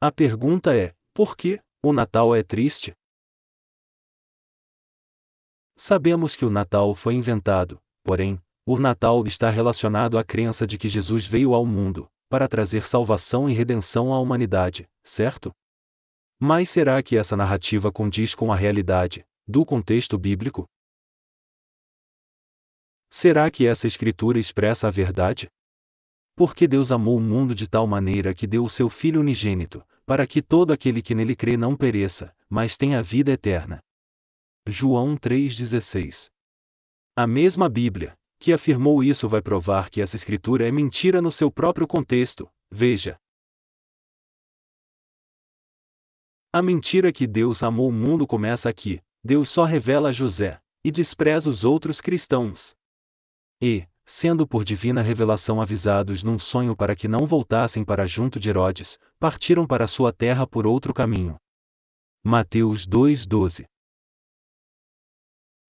A pergunta é: por que o Natal é triste? Sabemos que o Natal foi inventado, porém, o Natal está relacionado à crença de que Jesus veio ao mundo para trazer salvação e redenção à humanidade, certo? Mas será que essa narrativa condiz com a realidade do contexto bíblico? Será que essa escritura expressa a verdade? Porque Deus amou o mundo de tal maneira que deu o seu Filho unigênito, para que todo aquele que nele crê não pereça, mas tenha vida eterna. João 3,16. A mesma Bíblia, que afirmou isso, vai provar que essa escritura é mentira no seu próprio contexto. Veja. A mentira que Deus amou o mundo começa aqui. Deus só revela a José, e despreza os outros cristãos. E, sendo por divina revelação avisados num sonho para que não voltassem para junto de Herodes, partiram para sua terra por outro caminho. Mateus 2,12.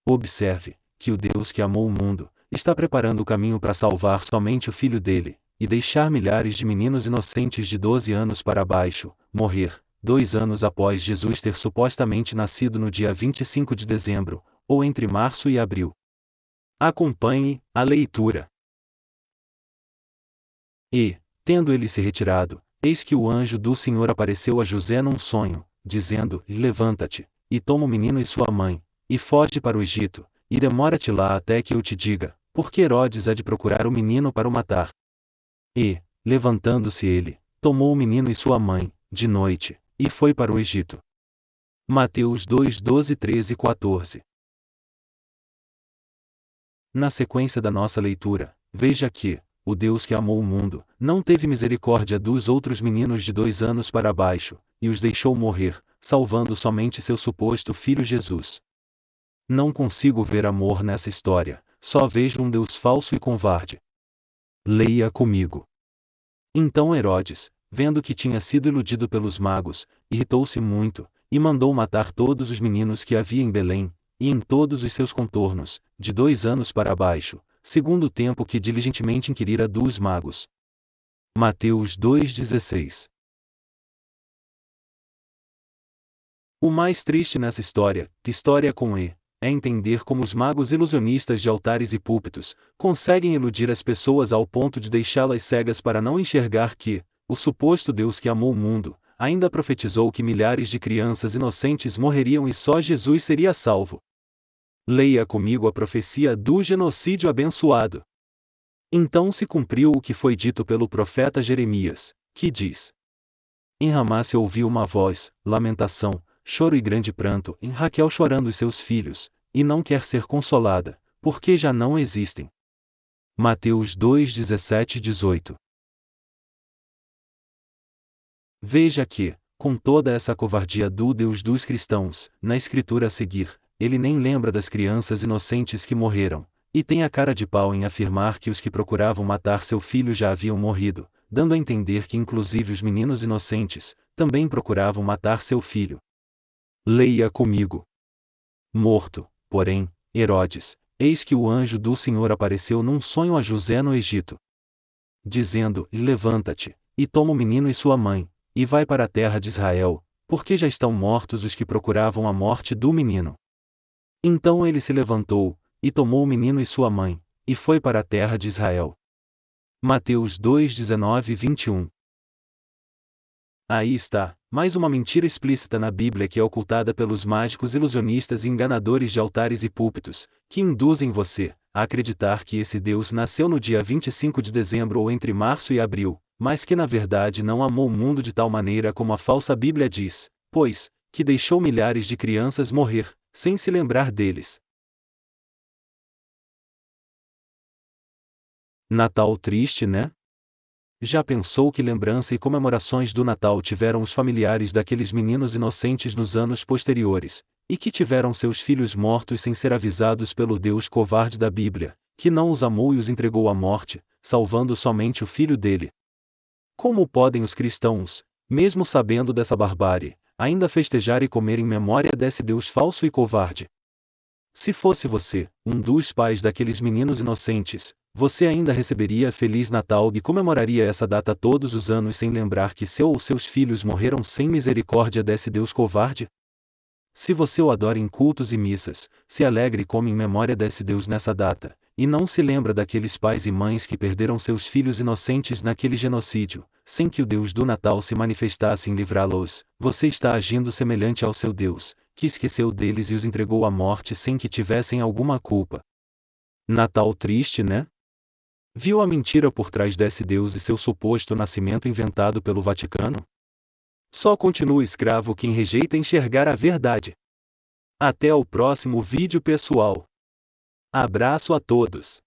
Observe que o Deus que amou o mundo está preparando o caminho para salvar somente o Filho dele, e deixar milhares de meninos inocentes de 12 anos para baixo morrer, 2 anos após Jesus ter supostamente nascido no dia 25 de dezembro, ou entre março e abril. Acompanhe a leitura. E, tendo ele se retirado, eis que o anjo do Senhor apareceu a José num sonho, dizendo: levanta-te, e toma o menino e sua mãe, e foge para o Egito, e demora-te lá até que eu te diga, porque Herodes há de procurar o menino para o matar. E, levantando-se ele, tomou o menino e sua mãe, de noite, e foi para o Egito. Mateus 2:12, 13 e 14. Na sequência da nossa leitura, veja que o Deus que amou o mundo não teve misericórdia dos outros meninos de 2 anos para baixo, e os deixou morrer, salvando somente seu suposto filho Jesus. Não consigo ver amor nessa história, só vejo um Deus falso e covarde. Leia comigo. Então Herodes, vendo que tinha sido iludido pelos magos, irritou-se muito, e mandou matar todos os meninos que havia em Belém, e em todos os seus contornos, de 2 anos para baixo, segundo o tempo que diligentemente inquirira dos magos. Mateus 2,16. O mais triste nessa história com E, é entender como os magos ilusionistas de altares e púlpitos conseguem iludir as pessoas ao ponto de deixá-las cegas para não enxergar que o suposto Deus que amou o mundo ainda profetizou que milhares de crianças inocentes morreriam e só Jesus seria salvo. Leia comigo a profecia do genocídio abençoado. Então se cumpriu o que foi dito pelo profeta Jeremias, que diz: em Ramá se ouviu uma voz, lamentação, choro e grande pranto, em Raquel chorando os seus filhos, e não quer ser consolada, porque já não existem. Mateus 2:17 e 18. Veja que, com toda essa covardia do Deus dos cristãos, na escritura a seguir, ele nem lembra das crianças inocentes que morreram, e tem a cara de pau em afirmar que os que procuravam matar seu filho já haviam morrido, dando a entender que inclusive os meninos inocentes também procuravam matar seu filho. Leia comigo. Morto, porém, Herodes, eis que o anjo do Senhor apareceu num sonho a José no Egito, dizendo: levanta-te, e toma o menino e sua mãe, e vai para a terra de Israel, porque já estão mortos os que procuravam a morte do menino. Então ele se levantou, e tomou o menino e sua mãe, e foi para a terra de Israel. Mateus 2:19 e 21. Aí está, mais uma mentira explícita na Bíblia que é ocultada pelos mágicos ilusionistas e enganadores de altares e púlpitos, que induzem você a acreditar que esse Deus nasceu no dia 25 de dezembro ou entre março e abril, mas que na verdade não amou o mundo de tal maneira como a falsa Bíblia diz, pois, que deixou milhares de crianças morrer, sem se lembrar deles. Natal triste, né? Já pensou que lembrança e comemorações do Natal tiveram os familiares daqueles meninos inocentes nos anos posteriores, e que tiveram seus filhos mortos sem ser avisados pelo Deus covarde da Bíblia, que não os amou e os entregou à morte, salvando somente o filho dele? Como podem os cristãos, mesmo sabendo dessa barbárie, ainda festejar e comer em memória desse Deus falso e covarde? Se fosse você, um dos pais daqueles meninos inocentes, você ainda receberia Feliz Natal e comemoraria essa data todos os anos sem lembrar que seu ou seus filhos morreram sem misericórdia desse Deus covarde? Se você o adora em cultos e missas, se alegre e come em memória desse Deus nessa data, e não se lembra daqueles pais e mães que perderam seus filhos inocentes naquele genocídio, sem que o Deus do Natal se manifestasse em livrá-los, você está agindo semelhante ao seu Deus, que esqueceu deles e os entregou à morte sem que tivessem alguma culpa. Natal triste, né? Viu a mentira por trás desse Deus e seu suposto nascimento inventado pelo Vaticano? Só continua escravo quem rejeita enxergar a verdade. Até o próximo vídeo, pessoal. Abraço a todos.